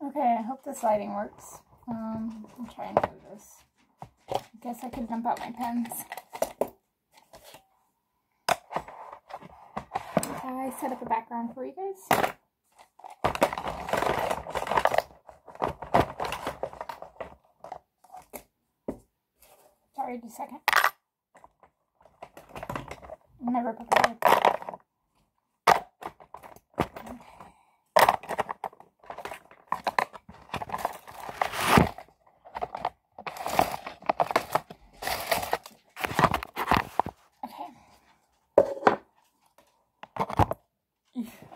Okay, I hope this lighting works. I'm trying to do this. I guess I could dump out my pens. I set up a background for you guys. Sorry, just a second. I'm never prepared.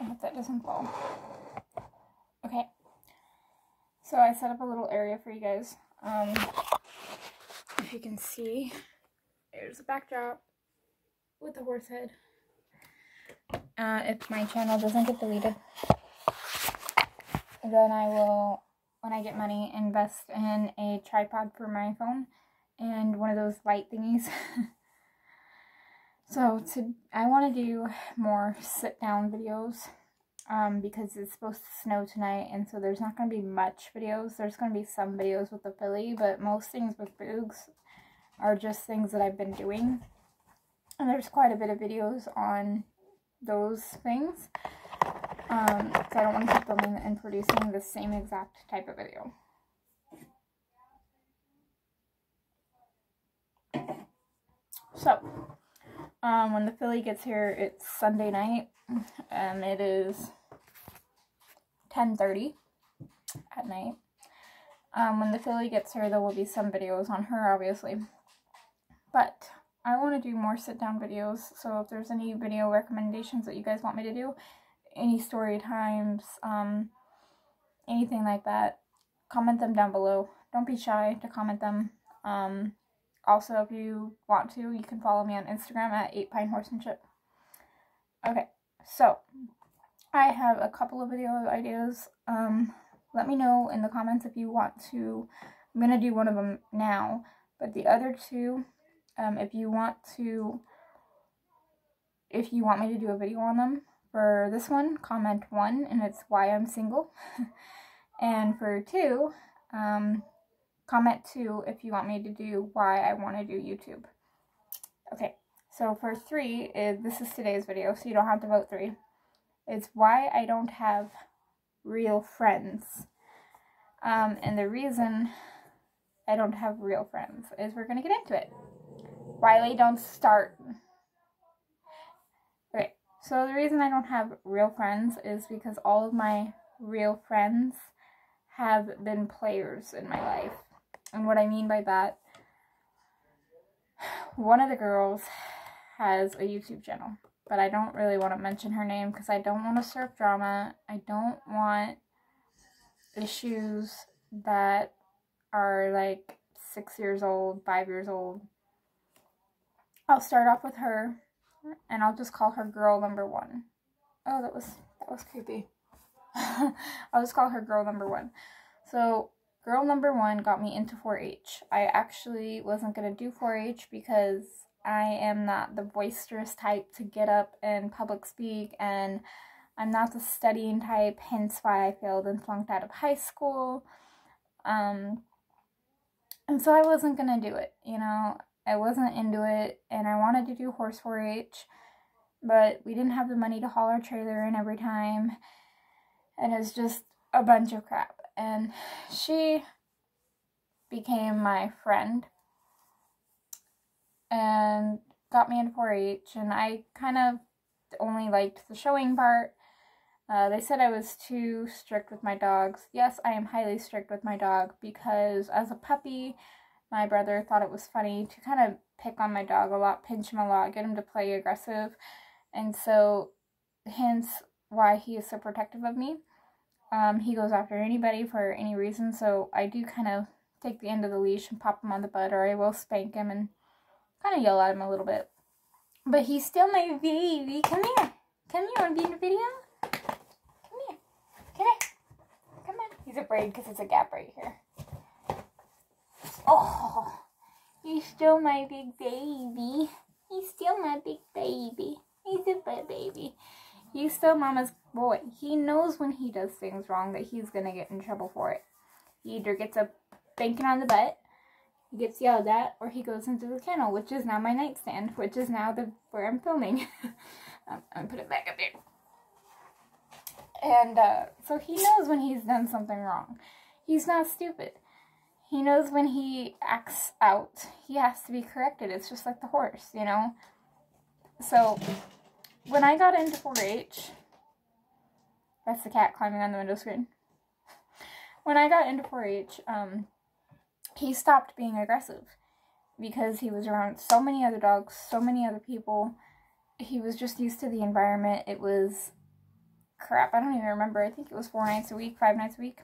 I hope that doesn't fall. Okay, so I set up a little area for you guys. If you can see, there's a backdrop with the horse head. If my channel doesn't get deleted, then I will, when I get money, invest in a tripod for my phone and one of those light thingies. So I want to do more sit-down videos because it's supposed to snow tonight, and so there's not going to be much videos. There's going to be some videos with the filly, but most things with Boogs are just things that I've been doing. And there's quite a bit of videos on those things. So I don't want to keep filming and producing the same exact type of video. So, when the filly gets here, it's Sunday night, and it is 10:30 at night. When the filly gets here, there will be some videos on her, obviously. But I want to do more sit-down videos, so if there's any video recommendations that you guys want me to do, any story times, anything like that, comment them down below. Don't be shy to comment them. Also, if you want to, you can follow me on Instagram at 8pinehorsemanship. Okay, so I have a couple of video ideas. Let me know in the comments if you want to. I'm going to do one of them now, but the other two, if you want me to do a video on them, for this one, comment 1, and it's why I'm single. And for 2, comment 2 if you want me to do why I want to do YouTube. Okay, so for 3, this is today's video, so you don't have to vote 3. It's why I don't have real friends. And the reason I don't have real friends is we're going to get into it. Riley, don't start. Okay, so the reason I don't have real friends is because all of my real friends have been players in my life. And what I mean by that, one of the girls has a YouTube channel, but I don't really want to mention her name because I don't want to stir up drama. I don't want issues that are like 6 years old, 5 years old. I'll start off with her, and I'll just call her girl number 1. Oh, that was creepy. I'll just call her girl number 1. So girl number 1 got me into 4-H. I actually wasn't going to do 4-H because I am not the boisterous type to get up and public speak, and I'm not the studying type, hence why I failed and flunked out of high school. And so I wasn't going to do it, you know. I wasn't into it, and I wanted to do horse 4-H, but we didn't have the money to haul our trailer in every time, and it's just a bunch of crap. And she became my friend and got me into 4-H, and I kind of only liked the showing part. They said I was too strict with my dogs. Yes, I am highly strict with my dog because as a puppy, my brother thought it was funny to kind of pick on my dog a lot, pinch him a lot, get him to play aggressive, and so hence why he is so protective of me. He goes after anybody for any reason, so I do kind of take the end of the leash and pop him on the butt, or I will spank him and kind of yell at him a little bit. But he's still my baby. Come here. Come here. Want to be in the video? Come here. Come here. Come on. He's afraid because it's a gap right here. Oh, he's still my big baby. He's still my big baby. He's a big baby. He's still mama's boy. He knows when he does things wrong that he's gonna get in trouble for it. He either gets a spanking on the butt, he gets yelled at, or he goes into the kennel, which is now my nightstand, which is now where I'm filming. I'm gonna put it back up there. And so he knows when he's done something wrong. He's not stupid. He knows when he acts out, he has to be corrected. It's just like the horse, you know? So, when I got into 4-H, that's the cat climbing on the window screen. When I got into 4-H, he stopped being aggressive because he was around so many other dogs, so many other people. He was just used to the environment. It was, crap, I don't even remember. I think it was 4 nights a week, 5 nights a week.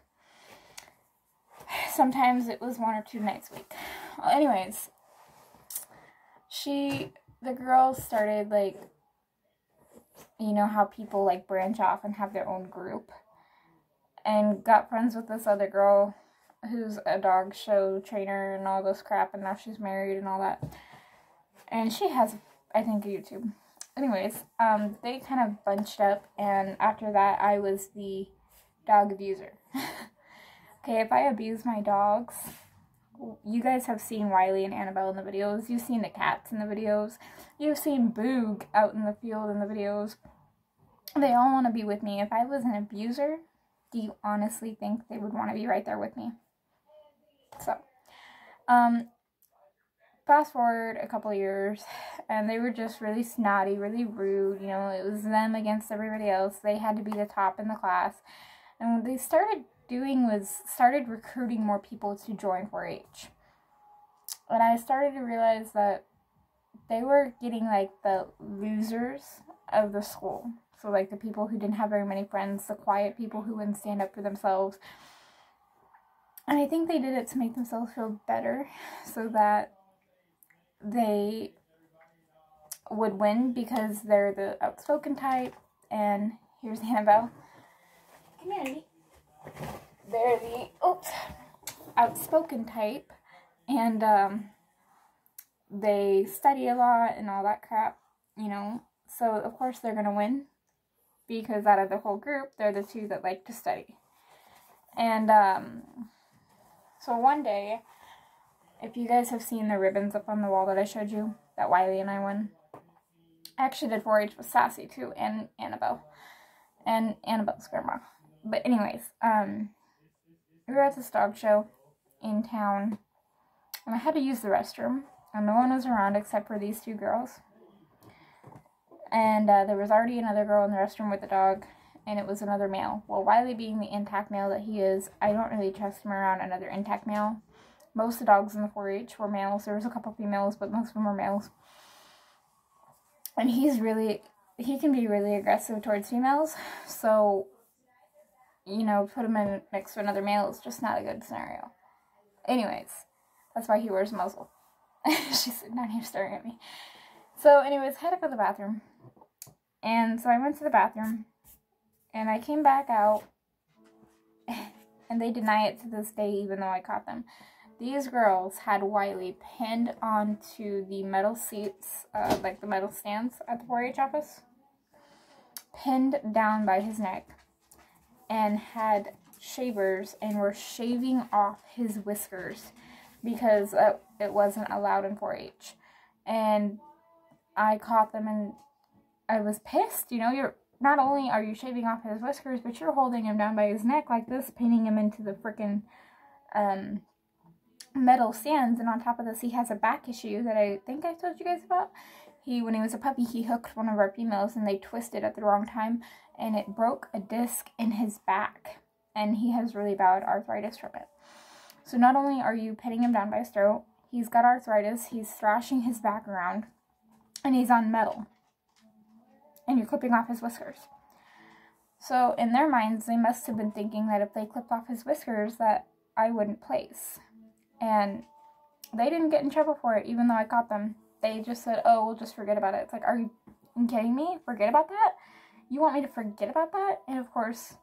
Sometimes it was 1 or 2 nights a week. Well, anyways, the girls started, like, you know how people, like, branch off and have their own group, and got friends with this other girl who's a dog show trainer and all this crap, and now she's married and all that. And she has, I think, a YouTube. Anyways, they kind of bunched up, and after that, I was the dog abuser. Okay, if I abuse my dogs, you guys have seen Wiley and Annabelle in the videos. You've seen the cats in the videos. You've seen Boog out in the field in the videos. They all want to be with me. If I was an abuser, do you honestly think they would want to be right there with me? So, fast forward a couple of years, and they were just really snotty, really rude. You know, it was them against everybody else. They had to be the top in the class. And what they started doing was started recruiting more people to join 4-H. And I started to realize that they were getting, like, the losers of the school. So, like, the people who didn't have very many friends, the quiet people who wouldn't stand up for themselves. And I think they did it to make themselves feel better so that they would win, because they're the outspoken type. And here's Annabelle. Come here, Andy. They're the outspoken type, and they study a lot and all that crap, you know. So of course they're gonna win, because out of the whole group, they're the 2 that like to study. And so one day, if you guys have seen the ribbons up on the wall that I showed you, that Wiley and I won, I actually did 4-H with Sassy too, and Annabelle, and Annabelle's grandma. But anyways, we were at this dog show in town, and I had to use the restroom, and no one was around except for these 2 girls. And there was already another girl in the restroom with the dog, and it was another male. Well, Wiley being the intact male that he is, I don't really trust him around another intact male. Most of the dogs in the 4-H were males. There was a couple females, but most of them were males. And he can be really aggressive towards females, so, you know, put him in next to another male is just not a good scenario. Anyways, that's why he wears a muzzle. She's sitting down here staring at me. So anyways, I had to go to the bathroom. And so I went to the bathroom, and I came back out, and they deny it to this day, even though I caught them. These girls had Wiley pinned onto the metal seats, like the metal stands at the 4-H office, pinned down by his neck, and had shavers and were shaving off his whiskers because it wasn't allowed in 4-H. And I caught them, and I was pissed. You know, not only are you shaving off his whiskers, but you're holding him down by his neck like this, pinning him into the freaking metal stands. And on top of this, he has a back issue that I think I told you guys about. When he was a puppy, he hooked one of our females, and they twisted at the wrong time, and it broke a disc in his back, and he has really bad arthritis from it. So not only are you pinning him down by his throat, he's got arthritis, he's thrashing his back around, and he's on metal, and you're clipping off his whiskers. So in their minds, they must have been thinking that if they clipped off his whiskers, that I wouldn't place. And they didn't get in trouble for it, even though I caught them. They just said, oh, we'll just forget about it. It's like, are you kidding me? Forget about that? You want me to forget about that? And of course,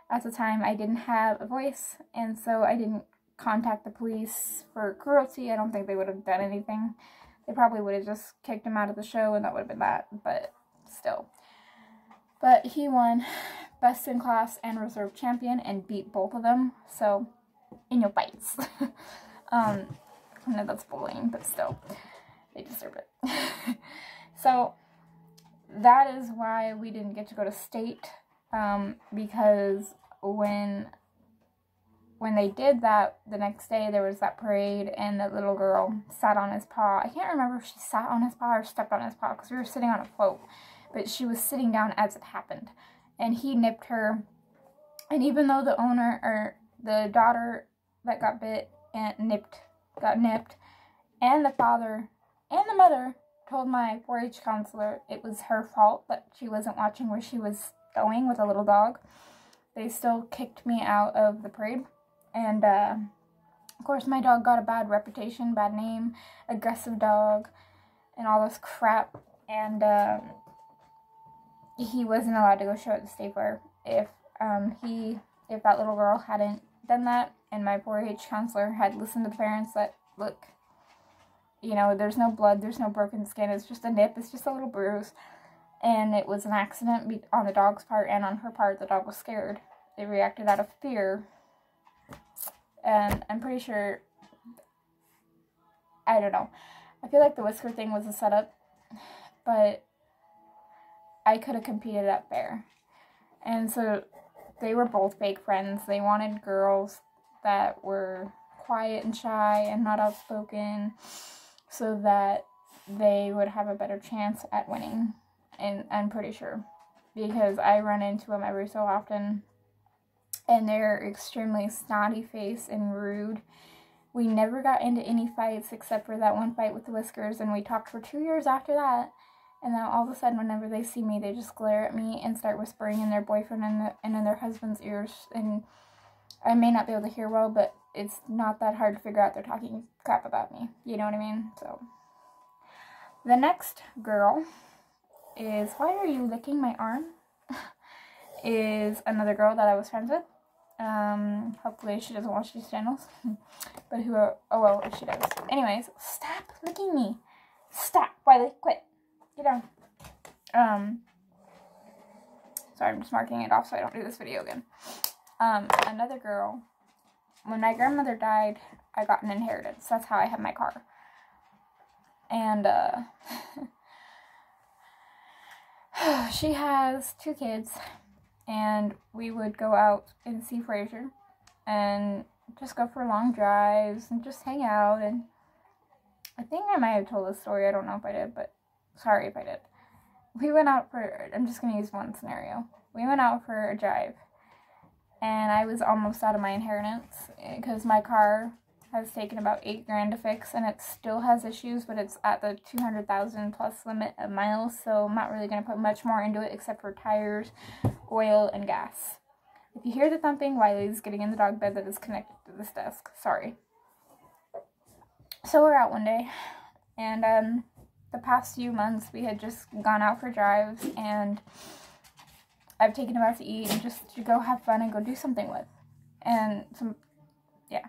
at the time, I didn't have a voice, and so I didn't contact the police for cruelty. I don't think they would have done anything. They probably would have just kicked him out of the show, and that would have been that, but still. But he won best in class and reserve champion and beat both of them. So, in your bites. I know that's bullying, but still, they deserve it. So, that is why we didn't get to go to state, because when they did that, the next day there was that parade, and the little girl sat on his paw. I can't remember if she sat on his paw or stepped on his paw, because we were sitting on a float, but she was sitting down as it happened, and he nipped her, and even though the owner, or the daughter that got bit and got nipped, and the father and the mother told my 4-H counselor it was her fault that she wasn't watching where she was going with a little dog, they still kicked me out of the parade. And of course my dog got a bad reputation, bad name, aggressive dog, and all this crap, and he wasn't allowed to go show at the state fair if that little girl hadn't done that, and my 4-H counselor had listened to the parents that, look, you know, there's no blood, there's no broken skin, it's just a nip, it's just a little bruise, and it was an accident on the dog's part and on her part. The dog was scared. They reacted out of fear, and I'm pretty sure, I don't know, I feel like the whisker thing was a setup, but I could have competed up there. And so they were both fake friends. They wanted girls that were quiet and shy and not outspoken so that they would have a better chance at winning. And I'm pretty sure, because I run into them every so often, and they're extremely snotty-faced and rude. We never got into any fights except for that one fight with the whiskers, and we talked for 2 years after that. And then all of a sudden, whenever they see me, they just glare at me and start whispering in their boyfriend and in their husband's ears. And I may not be able to hear well, but it's not that hard to figure out they're talking crap about me. You know what I mean? So, the next girl is, why are you licking my arm? Is another girl that I was friends with. Hopefully she doesn't watch these channels. But oh well, if she does. Anyways, stop licking me. Stop, Wiley, quit. Get down. Sorry, I'm just marking it off so I don't do this video again. Another girl, when my grandmother died, I got an inheritance. That's how I had my car. And, she has 2 kids, and we would go out and see Frasier, and just go for long drives, and just hang out, and I think I might have told this story, I don't know if I did, but sorry if I did. We went out for, I'm just going to use one scenario. We went out for a drive, and I was almost out of my inheritance, because my car has taken about $8,000 to fix, and it still has issues, but it's at the 200,000 plus limit of miles, so I'm not really going to put much more into it except for tires, oil, and gas. If you hear the thumping, Wiley's getting in the dog bed that is connected to this desk. Sorry. So we're out one day, and the past few months we had just gone out for drives, and I've taken him out to eat and just to go have fun and go do something with. And yeah.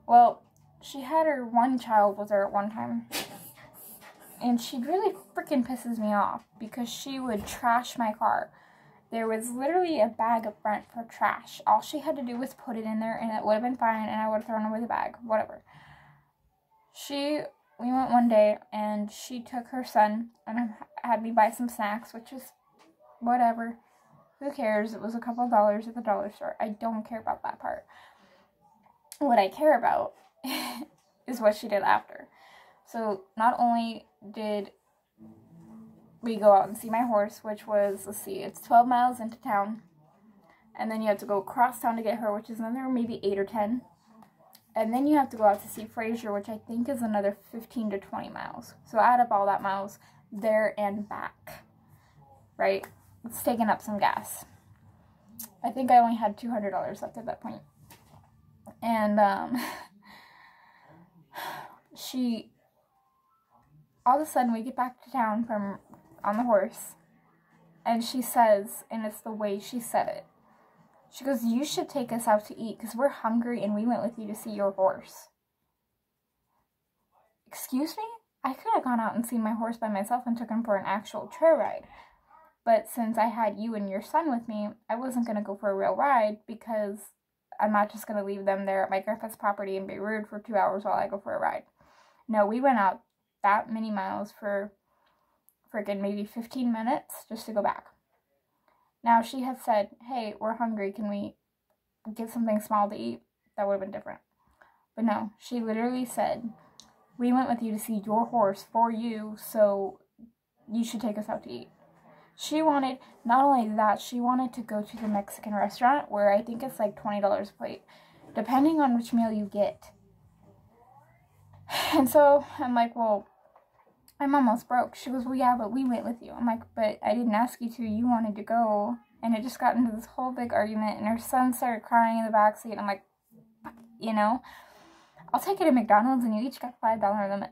Well, she had her one child with her at one time, and she really freaking pisses me off because she would trash my car. There was literally a bag up front for trash. All she had to do was put it in there, and it would have been fine, and I would have thrown away the bag, whatever. We went one day, and she took her son and had me buy some snacks, which is whatever. Who cares? It was a couple of dollars at the dollar store. I don't care about that part. What I care about is what she did after. So, not only did we go out and see my horse, which was, let's see, it's 12 miles into town, and then you have to go across town to get her, which is another maybe 8 or 10, and then you have to go out to see Frasier, which I think is another 15 to 20 miles. So, add up all that miles there and back, right? It's taking up some gas. I think I only had $200 left at that point. And, all of a sudden we get back to town from on the horse, and she says, and it's the way she said it, she goes, you should take us out to eat because we're hungry and we went with you to see your horse. Excuse me? I could have gone out and seen my horse by myself and took him for an actual trail ride. But since I had you and your son with me, I wasn't going to go for a real ride because I'm not just going to leave them there at my grandpa's property and be rude for 2 hours while I go for a ride. No, we went out that many miles for freaking maybe 15 minutes just to go back. Now, she had said, hey, we're hungry. Can we get something small to eat? That would have been different. But no, she literally said, we went with you to see your horse for you, so you should take us out to eat. She wanted, not only that, she wanted to go to the Mexican restaurant where I think it's like $20 a plate, depending on which meal you get. And so I'm like, well, I'm almost broke. She goes, well, yeah, but we went with you. I'm like, but I didn't ask you to. You wanted to go. And it just got into this whole big argument, and her son started crying in the backseat. I'm like, you know, I'll take it at McDonald's, and you each got $5 limit.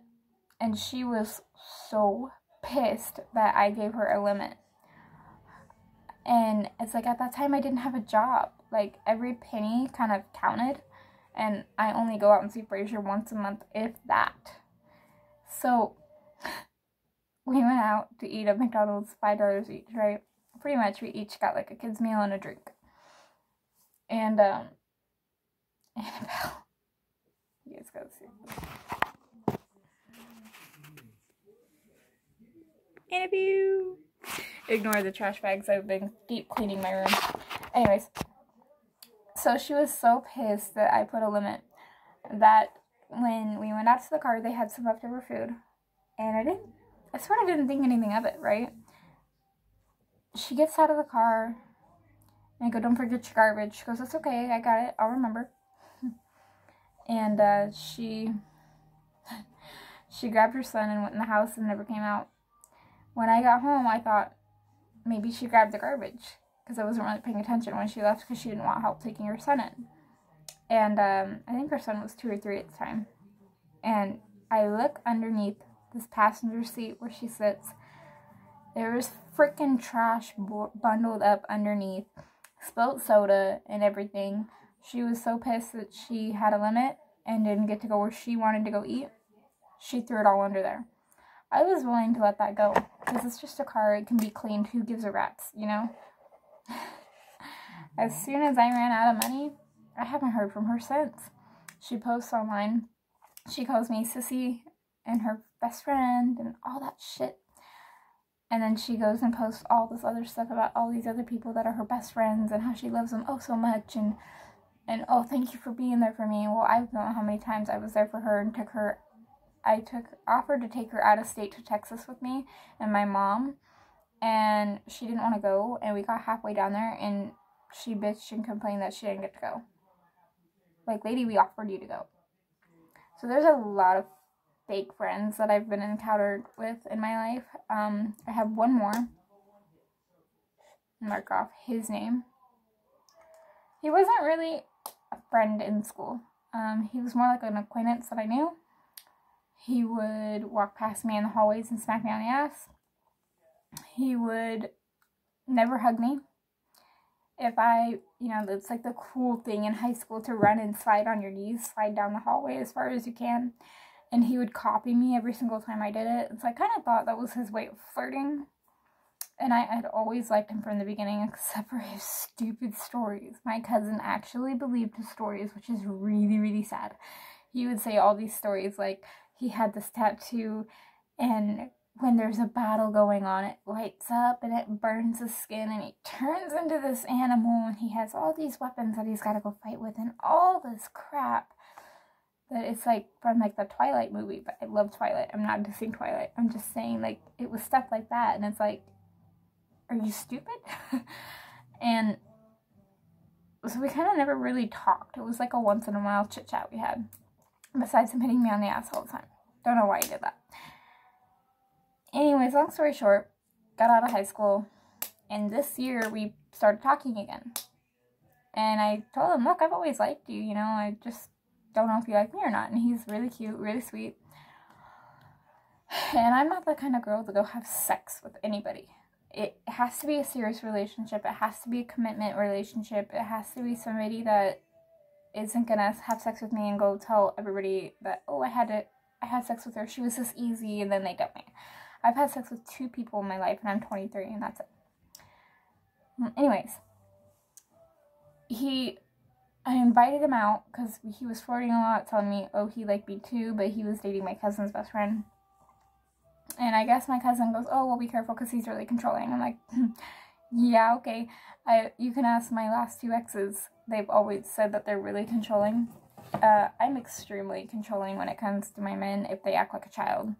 And she was so pissed that I gave her a limit. And it's like, at that time, I didn't have a job. Like, every penny kind of counted. And I only go out and see Frasier once a month, if that. So, we went out to eat at McDonald's, $5 each, right? Pretty much, we each got, like, a kid's meal and a drink. And, Annabelle. You guys gotta see. Annabelle! Ignore the trash bags. I've been deep cleaning my room. Anyways, so she was so pissed that I put a limit that when we went out to the car, they had some leftover food, and I sort of didn't think anything of it, right? She gets out of the car, and I go, don't forget your garbage. She goes, it's okay, I got it, I'll remember. And she grabbed her son and went in the house and never came out. When I got home, I thought maybe she grabbed the garbage because I wasn't really paying attention when she left because she didn't want help taking her son in. And I think her son was 2 or 3 at the time. And I look underneath this passenger seat where she sits. There was freaking trash bundled up underneath, spilt soda and everything. She was so pissed that she had a limit and didn't get to go where she wanted to go eat. She threw it all under there. I was willing to let that go because it's just a car. It can be cleaned. Who gives a rat's, you know? As soon as I ran out of money, I haven't heard from her since. She posts online. She calls me Sissy and her best friend and all that shit. And then she goes and posts all this other stuff about all these other people that are her best friends and how she loves them oh so much. And oh, thank you for being there for me. Well, I don't know how many times I was there for her and offered to take her out of state to Texas with me and my mom. And she didn't want to go. And we got halfway down there and she bitched and complained that she didn't get to go. Like, lady, we offered you to go. So there's a lot of fake friends that I've been encountered with in my life. I have one more. Mark off his name. He wasn't really a friend in school. He was more like an acquaintance that I knew. He would walk past me in the hallways and smack me on the ass. He would never hug me. If it's like the cool thing in high school to run and slide on your knees, slide down the hallway as far as you can. And he would copy me every single time I did it. So I kind of thought that was his way of flirting. And I had always liked him from the beginning, except for his stupid stories. My cousin actually believed his stories, which is really, really sad. He would say all these stories like he had this tattoo, and when there's a battle going on, it lights up and it burns his skin, and he turns into this animal, and he has all these weapons that he's got to go fight with, and all this crap. That it's like from like the Twilight movie, but I love Twilight. I'm not dissing Twilight. I'm just saying like it was stuff like that, and it's like, are you stupid? And so we kind of never really talked. It was like a once in a while chit chat we had. Besides him hitting me on the ass all the time. Don't know why he did that. Anyways, long story short, got out of high school, and this year we started talking again. And I told him, look, I've always liked you, you know, I just don't know if you like me or not. And he's really cute, really sweet. And I'm not the kind of girl to go have sex with anybody. It has to be a serious relationship. It has to be a commitment relationship. It has to be somebody that isn't gonna have sex with me and go tell everybody that, oh, I had sex with her, she was this easy, and then they dump me. I've had sex with 2 people in my life, and I'm 23, and that's it. Anyways, I invited him out because he was flirting a lot, telling me, oh, he liked me too, but he was dating my cousin's best friend. And I guess my cousin goes, oh, well, be careful because he's really controlling. I'm like, yeah, okay. You can ask my last 2 exes. They've always said that they're really controlling. I'm extremely controlling when it comes to my men if they act like a child.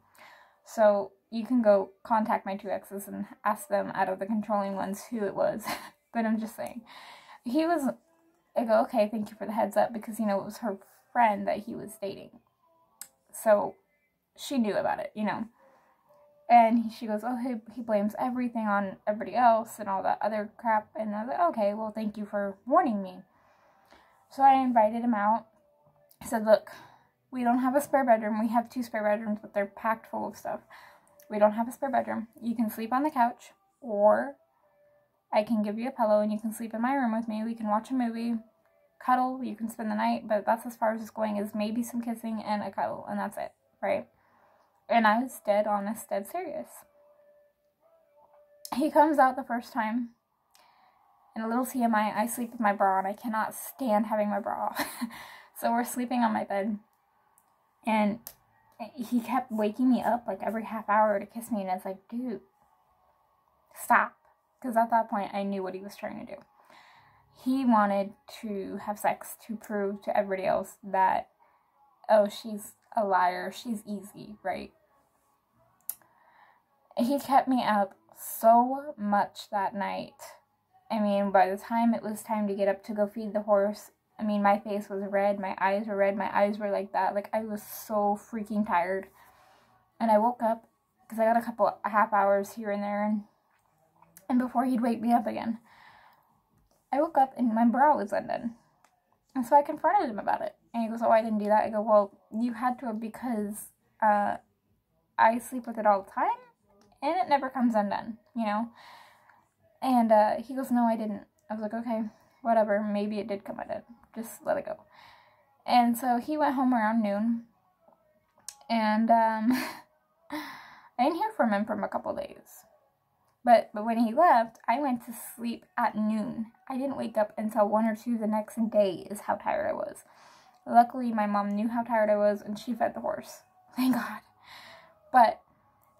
So you can go contact my 2 exes and ask them out of the controlling ones who it was. But I'm just saying. I go, okay, thank you for the heads up, because, it was her friend that he was dating. So she knew about it, And she goes, oh, he blames everything on everybody else and all that other crap. And I was like, okay, well, thank you for warning me. So I invited him out. I said, look, we don't have a spare bedroom. We have 2 spare bedrooms, but they're packed full of stuff. We don't have a spare bedroom. You can sleep on the couch, or I can give you a pillow and you can sleep in my room with me. We can watch a movie, cuddle, you can spend the night, but that's as far as it's going, is maybe some kissing and a cuddle, and that's it, right? And I was dead honest, dead serious. He comes out the first time, and a little TMI, I sleep with my bra on. I cannot stand having my bra off. So we're sleeping on my bed, and he kept waking me up like every half hour to kiss me, and it's like, dude, stop. Because at that point, I knew what he was trying to do. He wanted to have sex to prove to everybody else that, oh, she's a liar, she's easy, right? He kept me up so much that night. I mean, by the time it was time to get up to go feed the horse, I mean, my face was red, my eyes were red, my eyes were like that. Like, I was so freaking tired. And I woke up, because I got a half hours here and there, and before he'd wake me up again, I woke up and my bra was undone. And so I confronted him about it. And he goes, oh, I didn't do that. I go, well, you had to have, because I sleep with it all the time, and it never comes undone, And he goes, no, I didn't. I was like, okay, whatever, maybe it did come undone. Just let it go. And so he went home around noon, and I didn't hear from him for a couple days. But when he left, I went to sleep at noon. I didn't wake up until 1 or 2 the next day, is how tired I was. Luckily, my mom knew how tired I was, and she fed the horse. Thank God. But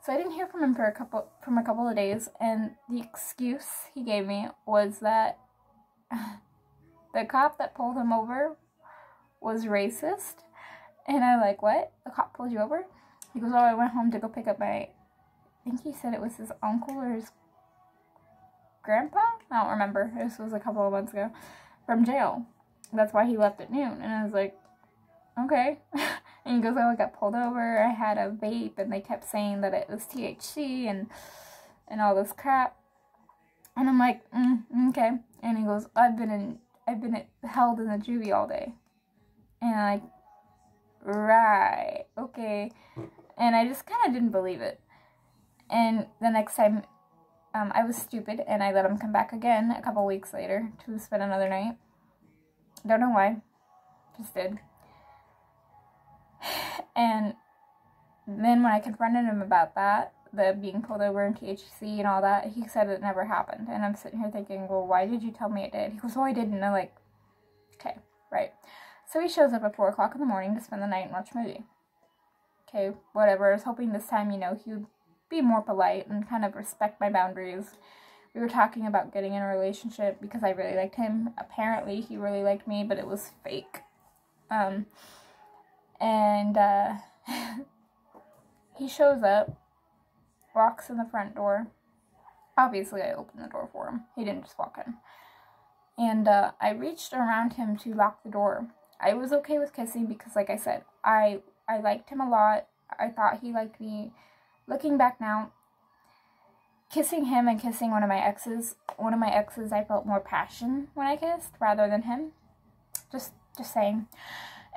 so I didn't hear from him for a couple of days, and the excuse he gave me was that the cop that pulled him over was racist. And I'm like, what? The cop pulled you over? He goes, oh, I went home to go pick up I think he said it was his uncle or his grandpa? I don't remember. This was a couple of months ago. From jail. That's why he left at noon. And I was like, okay. And he goes, oh, I got pulled over. I had a vape, and they kept saying that it was THC and all this crap. And I'm like, okay. And he goes, I've been held in the juvie all day. And I'm like, right, okay. And I just kind of didn't believe it. And the next time, I was stupid, and I let him come back again a couple weeks later to spend another night. Don't know why. Just did. And then when I confronted him about that, the being pulled over in THC and all that, he said it never happened. And I'm sitting here thinking, well, why did you tell me it did? He goes, oh, I didn't. And I'm like, okay, right. So he shows up at 4 o'clock in the morning to spend the night and watch a movie. Okay, whatever. I was hoping this time, he would be more polite and kind of respect my boundaries. We were talking about getting in a relationship because I really liked him. Apparently, he really liked me, but it was fake. He shows up, walks in the front door. Obviously, I opened the door for him. He didn't just walk in. And I reached around him to lock the door. I was okay with kissing because, like I said, I liked him a lot. I thought he liked me. Looking back now, kissing him and kissing one of my exes, I felt more passion when I kissed rather than him. Just saying.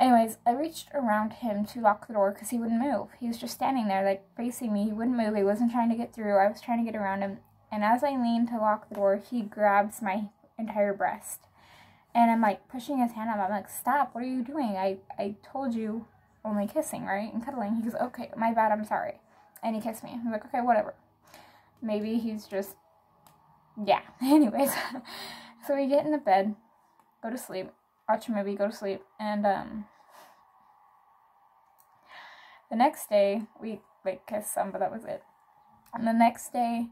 Anyways, I reached around him to lock the door because he wouldn't move. He was just standing there, like, facing me. He wouldn't move. He wasn't trying to get through. I was trying to get around him. And as I leaned to lock the door, he grabs my entire breast. And I'm, like, pushing his hand up. I'm like, stop. What are you doing? I told you only kissing, right? And cuddling. He goes, okay, my bad. I'm sorry. And he kissed me. I'm like, okay, whatever. Maybe he's just yeah, anyways. So we get into bed, go to sleep, watch a movie, go to sleep, and the next day, we, like, kissed some, but that was it. And the next day,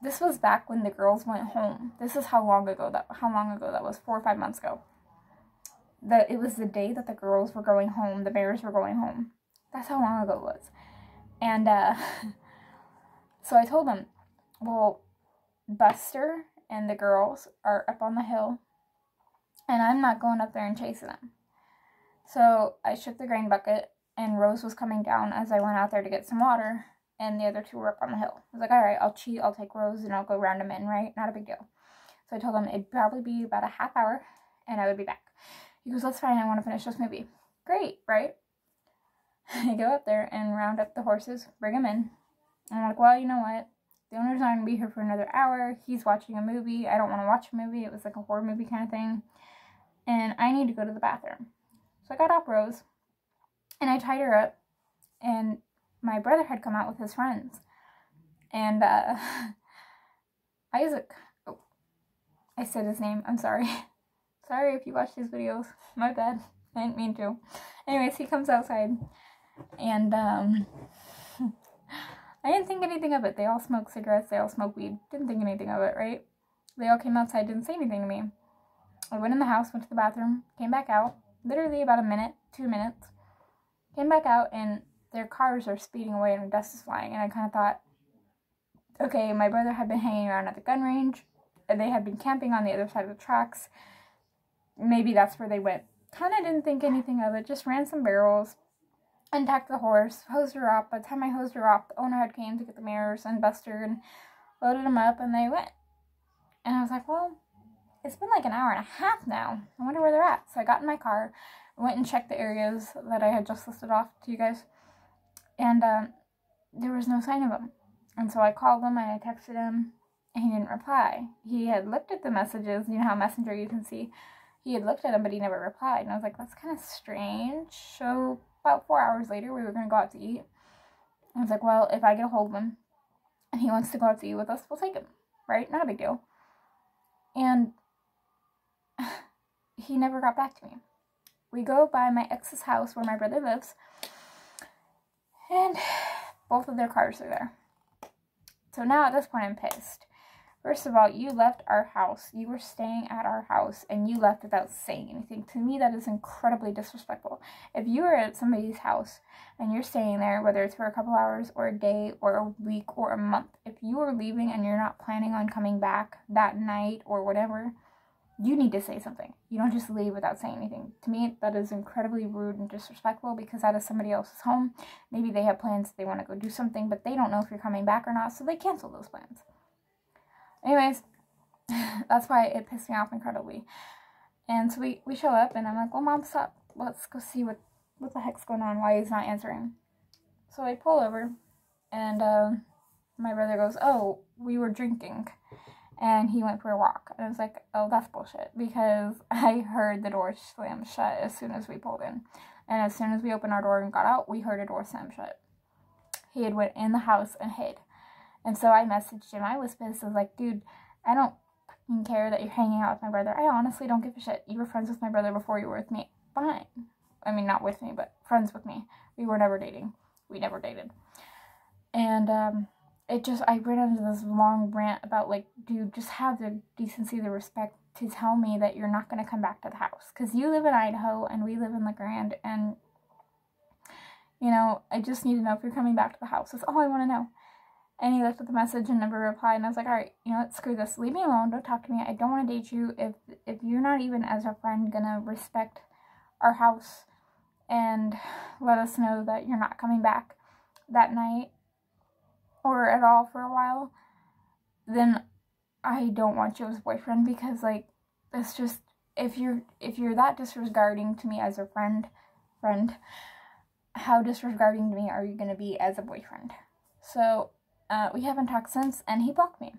this was back when the girls went home. This is how long ago that was, 4 or 5 months ago. It was the day that the girls were going home, the bears were going home. That's how long ago it was. And, so I told them, well, Buster and the girls are up on the hill, and I'm not going up there and chasing them. So I shook the grain bucket, and Rose was coming down as I went out there to get some water, and the other two were up on the hill. I was like, all right, I'll cheat, I'll take Rose, and I'll go round them in, right? Not a big deal. So I told him it'd probably be about a half hour, and I would be back. He goes, that's fine, I want to finish this movie. Great, right? I go up there and round up the horses, bring them in. And I'm like, well, you know what? The owner's not going to be here for another hour. He's watching a movie. I don't want to watch a movie. It was like a horror movie kind of thing. And I need to go to the bathroom. So I got up Rose, and I tied her up, and my brother had come out with his friends. And Isaac, oh, I said his name, I'm sorry. Sorry if you watch these videos, my bad, I didn't mean to. Anyways, he comes outside, and I didn't think anything of it. They all smoke cigarettes, they all smoke weed, didn't think anything of it, right? They all came outside, didn't say anything to me. I went in the house, went to the bathroom, came back out, literally about a minute, 2 minutes, came back out, and their cars are speeding away and dust is flying, and I kind of thought, okay, my brother had been hanging around at the gun range, and they had been camping on the other side of the tracks. Maybe that's where they went. Kind of didn't think anything of it, just ran some barrels, untacked the horse, hosed her off. By the time I hosed her off, the owner had came to get the mirrors and Buster and loaded them up, and they went. And I was like, well, it's been like an hour and a half now. I wonder where they're at. So I got in my car, went and checked the areas that I had just listed off to you guys, and there was no sign of him. And so I called him and I texted him, and he didn't reply. He had looked at the messages, you know how Messenger you can see. He had looked at them, but he never replied. And I was like, that's kind of strange. So about 4 hours later, we were going to go out to eat. I was like, well, if I get a hold of him and he wants to go out to eat with us, we'll take him, right? Not a big deal. And he never got back to me. We go by my ex's house where my brother lives, and both of their cars are there. So now at this point I'm pissed. First of all, you left our house. You were staying at our house, and you left without saying anything. To me, that is incredibly disrespectful. If you are at somebody's house and you're staying there, whether it's for a couple hours or a day or a week or a month, if you are leaving and you're not planning on coming back that night or whatever, you need to say something. You don't just leave without saying anything. To me, that is incredibly rude and disrespectful, because that is somebody else's home. Maybe they have plans, they want to go do something, but they don't know if you're coming back or not, so they cancel those plans. Anyways, that's why it pissed me off incredibly. And so we show up, and I'm like, well, Mom, stop. Let's go see what the heck's going on, why he's not answering. So I pull over, and my brother goes, oh, we were drinking, and he went for a walk. And I was like, oh, that's bullshit, because I heard the door slam shut as soon as we pulled in. And as soon as we opened our door and got out, we heard a door slam shut. He had went in the house and hid. And so I messaged him. I was pissed. I was like, dude, I don't fucking care that you're hanging out with my brother. I honestly don't give a shit. You were friends with my brother before you were with me. Fine. I mean, not with me, but friends with me. We were never dating. We never dated. And I ran into this long rant about, like, dude, just have the decency, the respect to tell me that you're not going to come back to the house. Because you live in Idaho and we live in LeGrand, and, you know, I just need to know if you're coming back to the house. That's all I want to know. And he left with the message and never replied. And I was like, all right, you know what, screw this. Leave me alone. Don't talk to me. I don't want to date you. If you're not even as a friend gonna respect our house and let us know that you're not coming back that night or at all for a while, then I don't want you as a boyfriend, because, like, it's just, if you're that disregarding to me as a friend, how disregarding to me are you gonna be as a boyfriend? So we haven't talked since, and he blocked me.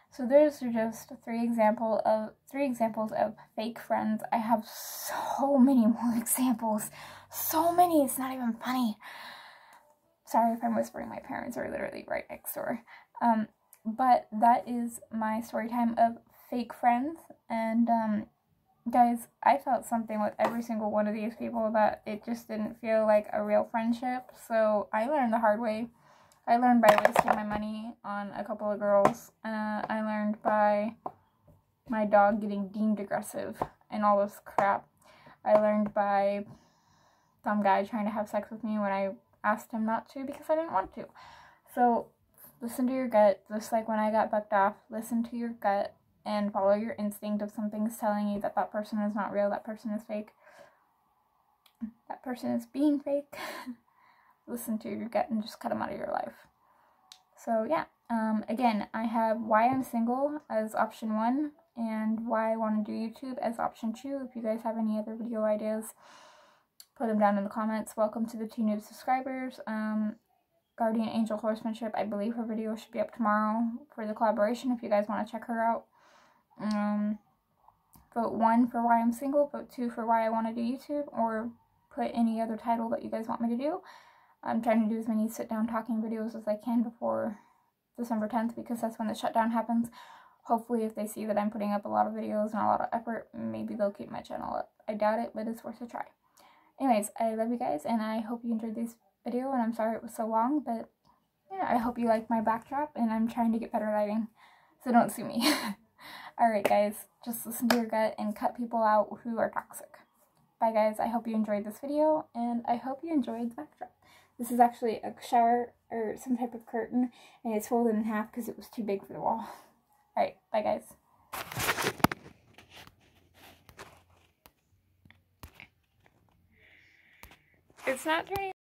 So those are just three examples of fake friends. I have so many more examples. So many, it's not even funny. Sorry if I'm whispering, my parents are literally right next door. But that is my story time of fake friends. And guys, I felt something with every single one of these people that it just didn't feel like a real friendship. So I learned the hard way. I learned by wasting my money on a couple of girls. I learned by my dog getting deemed aggressive and all this crap. I learned by some guy trying to have sex with me when I asked him not to because I didn't want to. So listen to your gut, just like when I got bucked off. Listen to your gut and follow your instinct. If something's telling you that that person is not real, that person is fake, that person is being fake, listen to your gut and just cut them out of your life. So yeah, again, I have why I'm single as option 1 and why I want to do YouTube as option 2. If you guys have any other video ideas, put them down in the comments. Welcome to the 2 new subscribers. Guardian Angel Horsemanship, I believe her video should be up tomorrow for the collaboration if you guys want to check her out. Vote 1 for why I'm single, vote 2 for why I want to do YouTube, or put any other title that you guys want me to do. I'm trying to do as many sit-down talking videos as I can before December 10th because that's when the shutdown happens. Hopefully, if they see that I'm putting up a lot of videos and a lot of effort, maybe they'll keep my channel up. I doubt it, but it's worth a try. Anyways, I love you guys, and I hope you enjoyed this video, and I'm sorry it was so long, but yeah, I hope you like my backdrop, and I'm trying to get better lighting, so don't sue me. Alright guys, just listen to your gut and cut people out who are toxic. Bye guys, I hope you enjoyed this video, and I hope you enjoyed the backdrop. This is actually a shower, or some type of curtain, and it's folded in half because it was too big for the wall. Alright, bye guys. It's not turning